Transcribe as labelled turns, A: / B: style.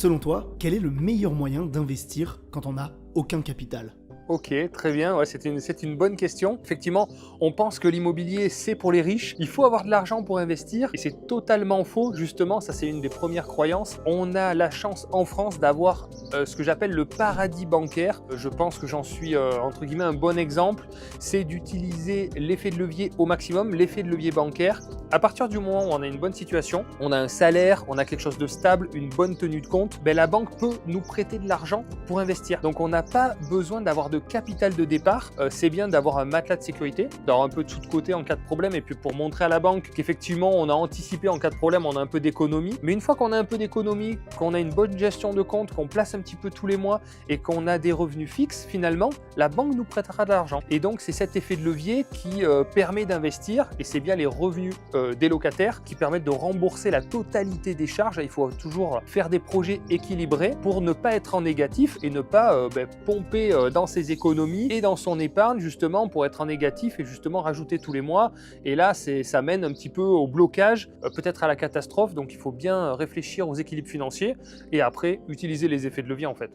A: Selon toi, quel est le meilleur moyen d'investir quand on n'a aucun capital?
B: Ok, très bien, ouais, c'est une bonne question. Effectivement, on pense que l'immobilier, c'est pour les riches. Il faut avoir de l'argent pour investir et c'est totalement faux. Justement, ça c'est une des premières croyances. On a la chance en France d'avoir ce que j'appelle le paradis bancaire. Je pense que j'en suis, entre guillemets, un bon exemple. C'est d'utiliser l'effet de levier au maximum, l'effet de levier bancaire. À partir du moment où on a une bonne situation, on a un salaire, on a quelque chose de stable, une bonne tenue de compte, ben la banque peut nous prêter de l'argent pour investir. Donc on n'a pas besoin d'avoir de capital de départ. C'est bien d'avoir un matelas de sécurité, d'avoir un peu de sous de côté en cas de problème et puis pour montrer à la banque qu'effectivement on a anticipé en cas de problème, on a un peu d'économie. Mais une fois qu'on a un peu d'économie, qu'on a une bonne gestion de compte, qu'on place un petit peu tous les mois et qu'on a des revenus fixes, finalement, la banque nous prêtera de l'argent. Et donc c'est cet effet de levier qui permet d'investir et c'est bien les revenus des locataires qui permettent de rembourser la totalité des charges. Il faut toujours faire des projets équilibrés pour ne pas être en négatif et ne pas pomper dans ses économies et dans son épargne justement pour être en négatif et justement rajouter tous les mois. Et là, ça mène un petit peu au blocage, peut-être à la catastrophe. Donc il faut bien réfléchir aux équilibres financiers et après utiliser les effets de levier en fait.